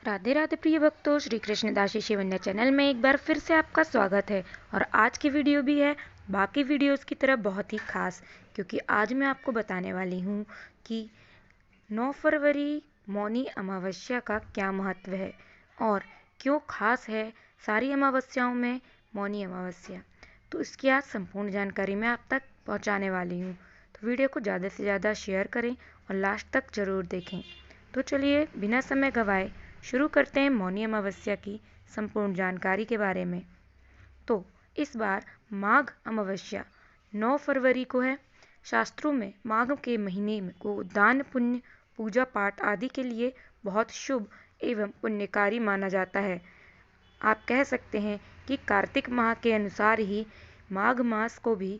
राधे राधे प्रिय भक्तों, श्री कृष्णदास शिवन्य चैनल में एक बार फिर से आपका स्वागत है। और आज की वीडियो भी है बाकी वीडियोस की तरह बहुत ही खास, क्योंकि आज मैं आपको बताने वाली हूँ कि 9 फरवरी मौनी अमावस्या का क्या महत्व है और क्यों खास है सारी अमावस्याओं में मौनी अमावस्या। तो इसकी आज संपूर्ण जानकारी मैं आप तक पहुँचाने वाली हूँ। तो वीडियो को ज़्यादा से ज़्यादा शेयर करें और लास्ट तक ज़रूर देखें। तो चलिए बिना समय गंवाए शुरू करते हैं मौनी अमावस्या की संपूर्ण जानकारी के बारे में। तो इस बार माघ अमावस्या 9 फरवरी को है। शास्त्रों में माघ के महीने को दान पुण्य पूजा पाठ आदि के लिए बहुत शुभ एवं पुण्यकारी माना जाता है। आप कह सकते हैं कि कार्तिक माह के अनुसार ही माघ मास को भी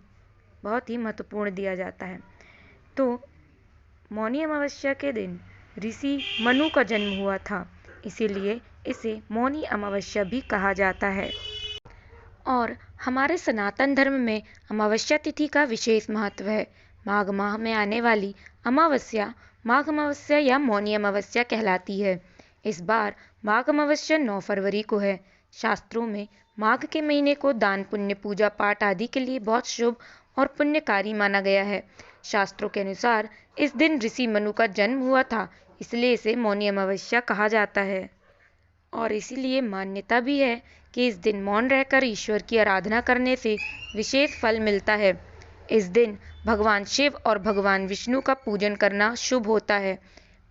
बहुत ही महत्वपूर्ण दिया जाता है। तो मौनी अमावस्या के दिन ऋषि मनु का जन्म हुआ था, इसीलिए इसे मौनी अमावस्या भी कहा जाता है। और हमारे सनातन धर्म में अमावस्या तिथि का विशेष महत्व है। माघ माह में आने वाली अमावस्या माघ अमावस्या या मौनी अमावस्या कहलाती है। इस बार माघ अमावस्या 9 फरवरी को है। शास्त्रों में माघ के महीने को दान पुण्य पूजा पाठ आदि के लिए बहुत शुभ और पुण्यकारी माना गया है। शास्त्रों के अनुसार इस दिन ऋषि मनु का जन्म हुआ था, इसलिए इसे मौनी अमावस्या कहा जाता है। और इसीलिए मान्यता भी है कि इस दिन मौन रहकर ईश्वर की आराधना करने से विशेष फल मिलता है। इस दिन भगवान शिव और भगवान विष्णु का पूजन करना शुभ होता है।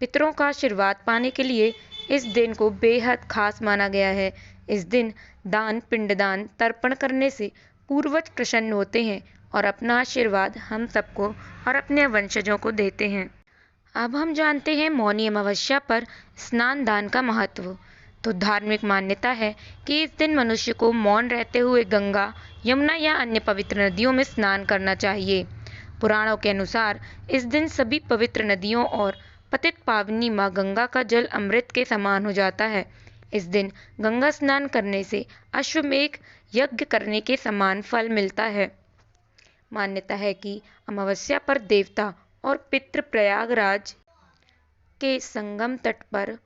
पितरों का आशीर्वाद पाने के लिए इस दिन को बेहद खास माना गया है। इस दिन दान पिंडदान तर्पण करने से पूर्वज प्रसन्न होते हैं और अपना आशीर्वाद हम सबको और अपने वंशजों को देते हैं। अब हम जानते हैं मौनी अमावस्या पर स्नान दान का महत्व। तो धार्मिक मान्यता है कि इस दिन मनुष्य को मौन रहते हुए गंगा, यमुना या अन्य पवित्र नदियों में स्नान करना चाहिए। पुराणों के अनुसार इस दिन सभी पवित्र नदियों और पतित पावनी माँ गंगा का जल अमृत के समान हो जाता है। इस दिन गंगा स्नान करने से अश्वमेध यज्ञ करने के समान फल मिलता है। मान्यता है कि अमावस्या पर देवता और पितृ प्रयागराज के संगम तट पर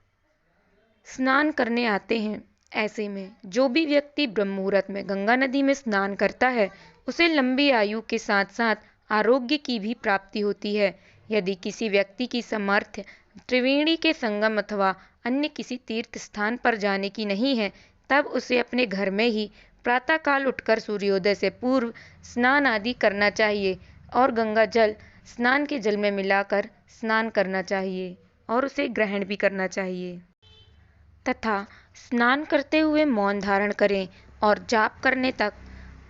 स्नान करने आते हैं। ऐसे में जो भी व्यक्ति ब्रह्म मुहूर्त में गंगा नदी में स्नान करता है, उसे लंबी आयु के साथ साथ आरोग्य की भी प्राप्ति होती है। यदि किसी व्यक्ति की सामर्थ्य त्रिवेणी के संगम अथवा अन्य किसी तीर्थ स्थान पर जाने की नहीं है, तब उसे अपने घर में ही प्रातःकाल उठकर सूर्योदय से पूर्व स्नान आदि करना चाहिए और गंगा जल स्नान के जल में मिलाकर स्नान करना चाहिए और उसे ग्रहण भी करना चाहिए तथा स्नान करते हुए मौन धारण करें और जाप करने तक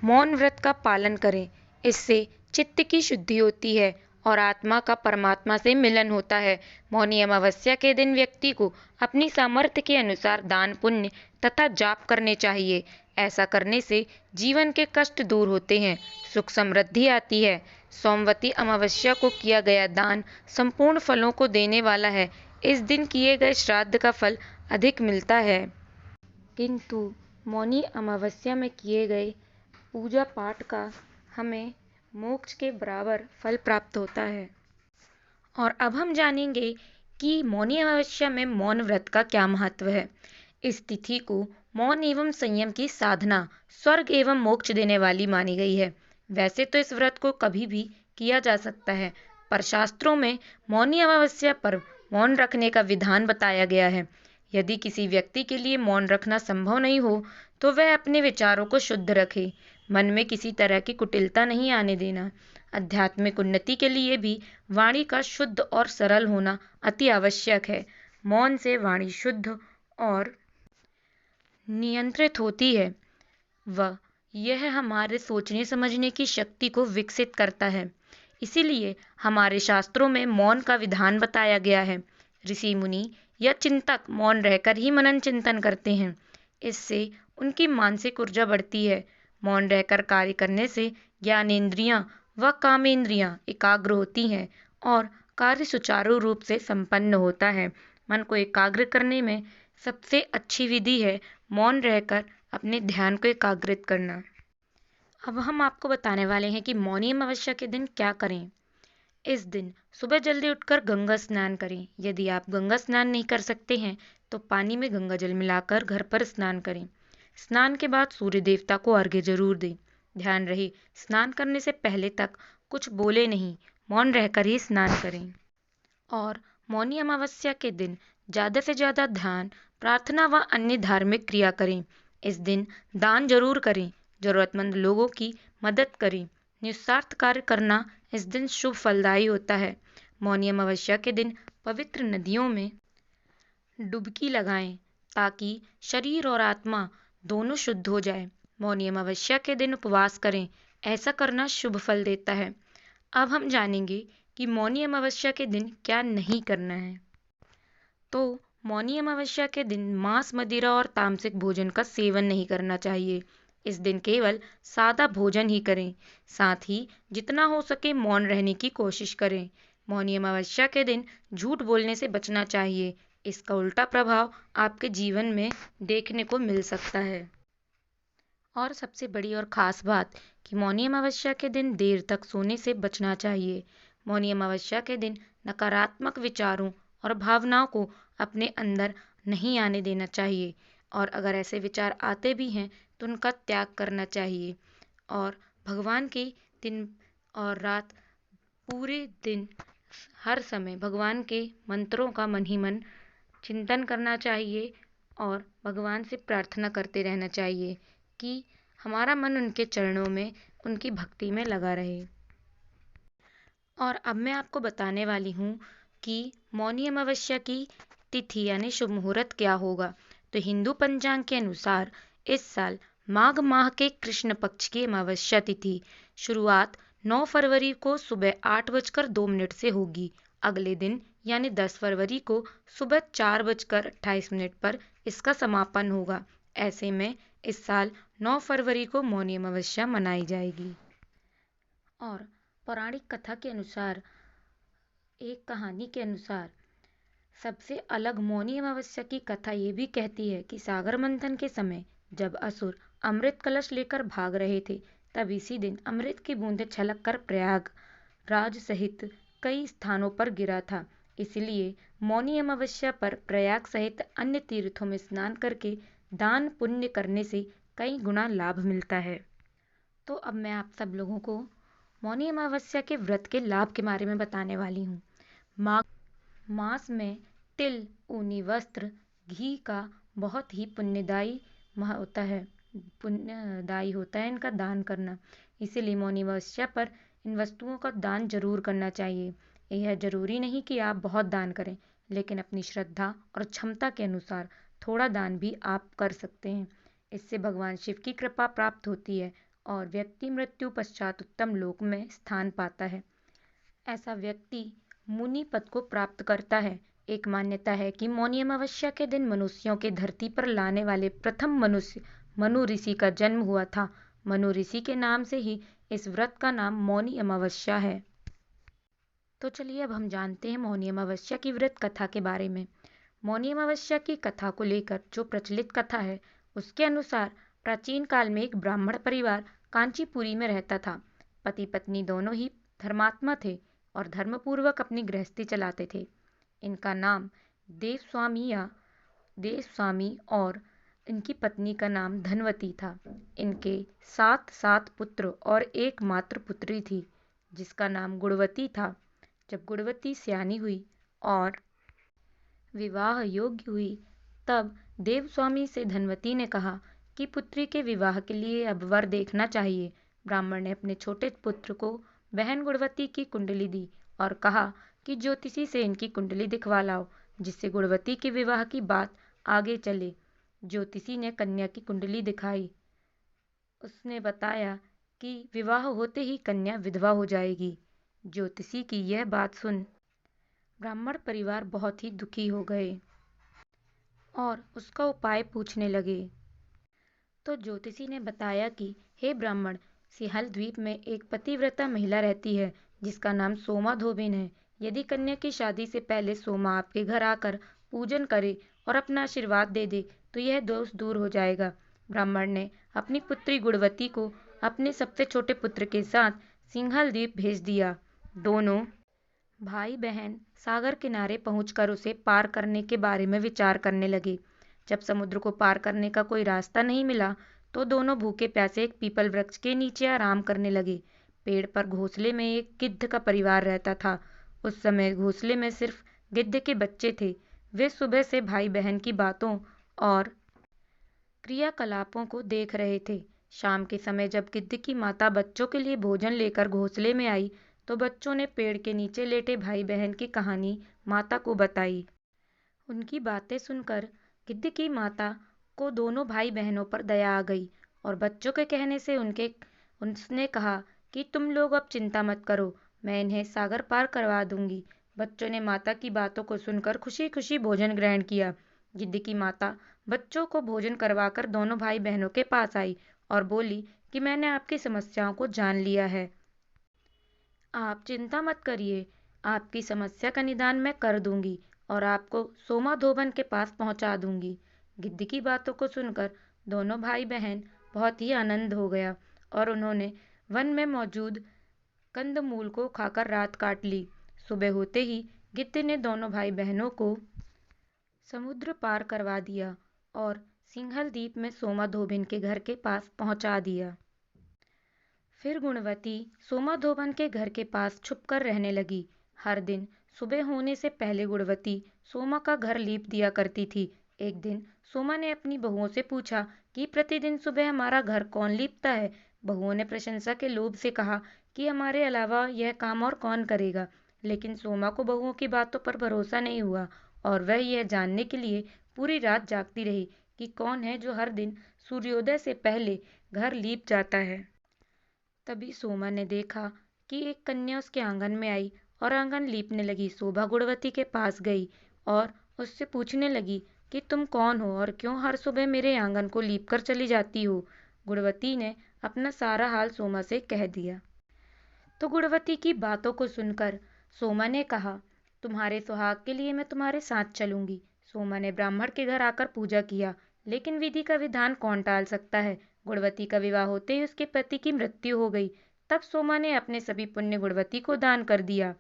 मौन व्रत का पालन करें। इससे चित्त की शुद्धि होती है और आत्मा का परमात्मा से मिलन होता है। मौनी अमावस्या के दिन व्यक्ति को अपनी सामर्थ्य के अनुसार दान पुण्य तथा जाप करने चाहिए। ऐसा करने से जीवन के कष्ट दूर होते हैं, सुख समृद्धि आती है। सोमवती अमावस्या को किया गया दान संपूर्ण फलों को देने वाला है। इस दिन किए गए श्राद्ध का फल अधिक मिलता है, किंतु मौनी अमावस्या में किए गए पूजा पाठ का हमें मोक्ष के बराबर फल प्राप्त होता है। और अब हम जानेंगे कि मौनी अमावस्या में मौन व्रत का क्या महत्व है। इस तिथि को मौन एवं संयम की साधना स्वर्ग एवं मोक्ष देने वाली मानी गई है। वैसे तो इस व्रत को कभी भी किया जा सकता है, पर शास्त्रों में मौनी अमावस्या पर मौन रखने का विधान बताया गया है। यदि किसी व्यक्ति के लिए मौन रखना संभव नहीं हो, तो वह अपने विचारों को शुद्ध रखे, मन में किसी तरह की कुटिलता नहीं आने देना। आध्यात्मिक उन्नति के लिए भी वाणी का शुद्ध और सरल होना अति आवश्यक है। मौन से वाणी शुद्ध और नियंत्रित होती है व यह हमारे सोचने समझने की शक्ति को विकसित करता है। इसीलिए हमारे शास्त्रों में मौन का विधान बताया गया है। ऋषि मुनि या चिंतक मौन रहकर ही मनन चिंतन करते हैं। इससे उनकी मानसिक ऊर्जा बढ़ती है। मौन रहकर कार्य करने से ज्ञानेंद्रियां व कामेंद्रियां एकाग्र होती हैं और कार्य सुचारू रूप से संपन्न होता है। मन को एकाग्र करने में सबसे अच्छी विधि है मौन रहकर अपने ध्यान को एकाग्रित करना। अब हम आपको बताने वाले हैं कि मौनी अमावस्या के दिन क्या करें। इस दिन सुबह जल्दी उठकर गंगा स्नान करें। यदि आप गंगा स्नान नहीं कर सकते हैं तो पानी में गंगा जल मिलाकर घर पर स्नान करें। स्नान के बाद सूर्य देवता को अर्घ्य जरूर दें। ध्यान रहे, स्नान करने से पहले तक कुछ बोले नहीं, मौन रहकर ही स्नान करें। और मौनी अमावस्या के दिन ज़्यादा से ज़्यादा ध्यान, प्रार्थना व अन्य धार्मिक क्रिया करें। इस दिन दान जरूर करें, जरूरतमंद लोगों की मदद करें। निस्वार्थ कार्य करना इस दिन शुभ फलदायी होता है। मौनी अमावस्या के दिन पवित्र नदियों में डुबकी लगाएं ताकि शरीर और आत्मा दोनों शुद्ध हो जाए। मौनी अमावस्या के दिन उपवास करें, ऐसा करना शुभ फल देता है। अब हम जानेंगे कि मौनी अमावस्या के दिन क्या नहीं करना है। तो मौनी अमावस्या के दिन मांस, मदिरा और तामसिक भोजन का सेवन नहीं करना चाहिए। इस दिन केवल सादा भोजन ही करें। साथ ही जितना हो सके मौन रहने की कोशिश करें। मौनी अमावस्या के दिन झूठ बोलने से बचना चाहिए। इसका उल्टा प्रभाव आपके जीवन में देखने को मिल सकता है। और सबसे बड़ी और ख़ास बात कि मौनी अमावस्या के दिन देर तक सोने से बचना चाहिए। मौनी अमावस्या के दिन नकारात्मक विचारों और भावनाओं को अपने अंदर नहीं आने देना चाहिए। और अगर ऐसे विचार आते भी हैं तो उनका त्याग करना चाहिए। और भगवान के दिन और रात पूरे दिन हर समय भगवान के मंत्रों का मन ही मन चिंतन करना चाहिए और भगवान से प्रार्थना करते रहना चाहिए कि हमारा मन उनके चरणों में, उनकी भक्ति में लगा रहे। और अब मैं आपको बताने वाली हूँ कि मौनी अमावस्या की तिथि यानी शुभ मुहूर्त क्या होगा। तो हिंदू पंचांग के अनुसार इस साल माघ माह के कृष्ण पक्ष की अमावस्या तिथि शुरुआत 9 फरवरी को सुबह 8:02 से होगी। अगले दिन यानी 10 फरवरी को सुबह 4:28 पर इसका समापन होगा। ऐसे में इस साल 9 फरवरी को मौनी अमावस्या मनाई जाएगी। और पौराणिक कथा के अनुसार, एक कहानी के अनुसार सबसे अलग मौनी अमावस्या की कथा ये भी कहती है कि सागर मंथन के समय जब असुर अमृत कलश लेकर भाग रहे थे, तब इसी दिन अमृत की बूंदें छलक कर प्रयाग राज सहित कई स्थानों पर गिरा था। इसलिए मौनी अमावस्या पर प्रयाग सहित अन्य तीर्थों में स्नान करके दान पुण्य करने से कई गुना लाभ मिलता है। तो अब मैं आप सब लोगों को मौनी अमावस्या के व्रत के लाभ के बारे में बताने वाली हूँ। माघ मास में तिल, ऊनी वस्त्र, घी का बहुत ही पुण्यदायी होता है, पुण्यदायी होता है इनका दान करना। इसीलिए मौनी अमावस्या पर इन वस्तुओं का दान जरूर करना चाहिए। यह जरूरी नहीं कि आप बहुत दान करें, लेकिन अपनी श्रद्धा और क्षमता के अनुसार थोड़ा दान भी आप कर सकते हैं। इससे भगवान शिव की कृपा प्राप्त होती है और व्यक्ति मृत्यु पश्चात उत्तम लोक में स्थान पाता है। ऐसा व्यक्ति मुनि पद को प्राप्त करता है। एक मान्यता है कि मौनी अमावस्या के दिन मनुष्यों के धरती पर लाने वाले प्रथम मनुष्य मनु ऋषि का जन्म हुआ था। मनु ऋषि के नाम से ही इस व्रत का नाम मौनी अमावस्या है। तो चलिए अब हम जानते हैं मौनी अमावस्या की व्रत कथा के बारे में। मौनी अमावस्या की कथा को लेकर जो प्रचलित कथा है, उसके अनुसार प्राचीन काल में एक ब्राह्मण परिवार कांचीपुरी में रहता था। पति पत्नी दोनों ही धर्मात्मा थे और धर्मपूर्वक अपनी गृहस्थी चलाते थे। इनका नाम देवस्वामी और इनकी पत्नी का नाम धनवती था। इनके 7 पुत्र और एकमात्र पुत्री थी जिसका नाम गुणवती था। जब गुणवती सयानी हुई और विवाह योग्य हुई, तब देवस्वामी से धनवती ने कहा कि पुत्री के विवाह के लिए अब वर देखना चाहिए। ब्राह्मण ने अपने छोटे पुत्र को बहन गुणवती की कुंडली दी और कहा कि ज्योतिषी से इनकी कुंडली दिखवा लाओ, जिससे गुणवती के विवाह की बात आगे चले। ज्योतिषी ने कन्या की कुंडली दिखाई। उसने बताया कि विवाह होते ही कन्या विधवा हो जाएगी। ज्योतिषी की यह बात सुन ब्राह्मण परिवार बहुत ही दुखी हो गए और उसका उपाय पूछने लगे। तो ज्योतिषी ने बताया कि हे ब्राह्मण, सिंहल द्वीप में एक पतिव्रता महिला रहती है जिसका नाम सोमा धोबिन है। यदि कन्या की शादी से पहले सोमा आपके घर आकर पूजन करे और अपना आशीर्वाद दे दे तो यह दोष दूर हो जाएगा। ब्राह्मण ने अपनी पुत्री गुणवती को अपने सबसे छोटे पुत्र के साथ सिंहल द्वीप भेज दिया। दोनों भाई बहन सागर किनारे पहुंचकर उसे पार करने के बारे में विचार करने लगे। जब समुद्र को पार करने का कोई रास्ता नहीं मिला तो दोनों भूखे प्यासे एक पीपल वृक्ष के नीचे आराम करने लगे। पेड़ पर घोंसले में एक गिद्ध का परिवार रहता था। उस समय घोंसले में सिर्फ गिद्ध के बच्चे थे। वे सुबह से भाई बहन की बातों और क्रियाकलापों को देख रहे थे। शाम के समय जब गिद्ध की माता बच्चों के लिए भोजन लेकर घोंसले में आई तो बच्चों ने पेड़ के नीचे लेटे भाई बहन की कहानी माता को बताई। उनकी बातें सुनकर गिद्ध की माता को दोनों भाई बहनों पर दया आ गई और बच्चों के कहने से उसने कहा कि तुम लोग अब चिंता मत करो, मैं इन्हें सागर पार करवा दूंगी। बच्चों ने माता की बातों को सुनकर खुशी खुशी भोजन ग्रहण किया। गिद्ध की माता बच्चों को भोजन करवाकर दोनों भाई बहनों के पास आई और बोली कि मैंने आपकी समस्याओं को जान लिया है। आप चिंता मत करिए, आपकी समस्या का निदान मैं कर दूंगी और आपको सोमाधोबन के पास पहुंचा दूंगी। गिद्ध की बातों को सुनकर दोनों भाई बहन बहुत ही आनंद हो गया और उन्होंने वन में मौजूद कंदमूल को खाकर रात काट ली। सुबह होते ही गिद्ध ने दोनों भाई बहनों को समुद्र पार करवा दिया और सिंघल द्वीप में सोमाधोबिन के घर के पास पहुंचा दिया। फिर गुणवती सोमाधोबन के घर के पास छुपकर रहने लगी। हर दिन सुबह होने से पहले गुणवती सोमा का घर लीप दिया करती थी। एक दिन सोमा ने अपनी बहुओं से पूछा कि प्रतिदिन सुबह हमारा घर कौन लीपता है। बहुओं ने प्रशंसा के लोभ से कहा कि हमारे अलावा यह काम और कौन करेगा। लेकिन सोमा को बहुओं की बातों पर भरोसा नहीं हुआ और वह यह जानने के लिए पूरी रात जागती रही कि कौन है जो हर दिन सूर्योदय से पहले घर लीप जाता है। तभी सोमा ने देखा कि एक कन्या उसके आंगन में आई और आंगन लीपने लगी। शोभा गुणवती के पास गई और उससे पूछने लगी कि तुम कौन हो और क्यों हर सुबह मेरे आंगन को लीप कर चली जाती हो। गुणवती ने अपना सारा हाल सोमा से कह दिया। तो गुणवती की बातों को सुनकर सोमा ने कहा, तुम्हारे सुहाग के लिए मैं तुम्हारे साथ चलूंगी। सोमा ने ब्राह्मण के घर आकर पूजा किया, लेकिन विधि का विधान कौन टाल सकता है। गुणवती का विवाह होते ही उसके पति की मृत्यु हो गई। तब सोमा ने अपने सभी पुण्य गुणवती को दान कर दिया।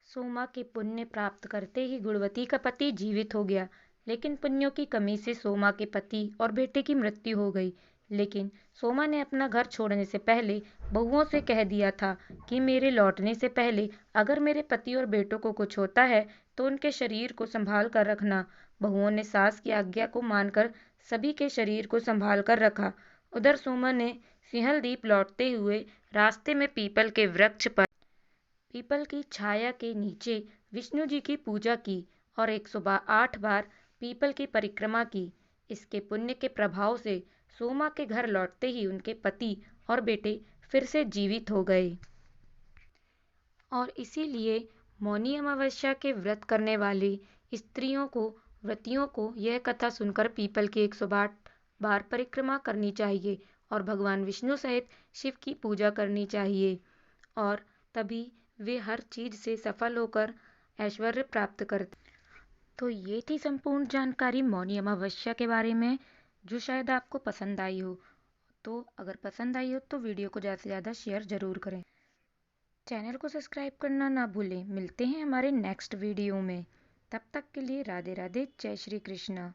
सोमा के पुण्य प्राप्त करते ही गुणवती का पति जीवित हो गया, लेकिन पुण्यों की कमी से सोमा के पति और बेटे की मृत्यु हो गई। लेकिन सोमा ने अपना घर छोड़ने से पहले बहुओं से कह दिया था कि मेरे लौटने से पहले अगर मेरे पति और बेटों को कुछ होता है तो उनके शरीर को संभाल कर रखना। बहुओं ने सास की आज्ञा को मानकर सभी के शरीर को संभाल कर रखा। उधर सोमा ने सिंहल द्वीप लौटते हुए रास्ते में पीपल की छाया के नीचे विष्णु जी की पूजा की और 108 बार पीपल की परिक्रमा की। इसके पुण्य के प्रभाव से सोमा के घर लौटते ही उनके पति और बेटे फिर से जीवित हो गए। और इसीलिए मौनी अमावस्या के व्रत करने वाली व्रतियों को यह कथा सुनकर पीपल की 108 बार परिक्रमा करनी चाहिए और भगवान विष्णु सहित शिव की पूजा करनी चाहिए और तभी वे हर चीज से सफल होकर ऐश्वर्य प्राप्त करते। तो ये थी संपूर्ण जानकारी मौनी अमावस्या के बारे में, जो शायद आपको पसंद आई हो। तो अगर पसंद आई हो तो वीडियो को ज़्यादा से ज़्यादा शेयर ज़रूर करें। चैनल को सब्सक्राइब करना ना भूलें। मिलते हैं हमारे नेक्स्ट वीडियो में। तब तक के लिए राधे राधे, जय श्री कृष्ण।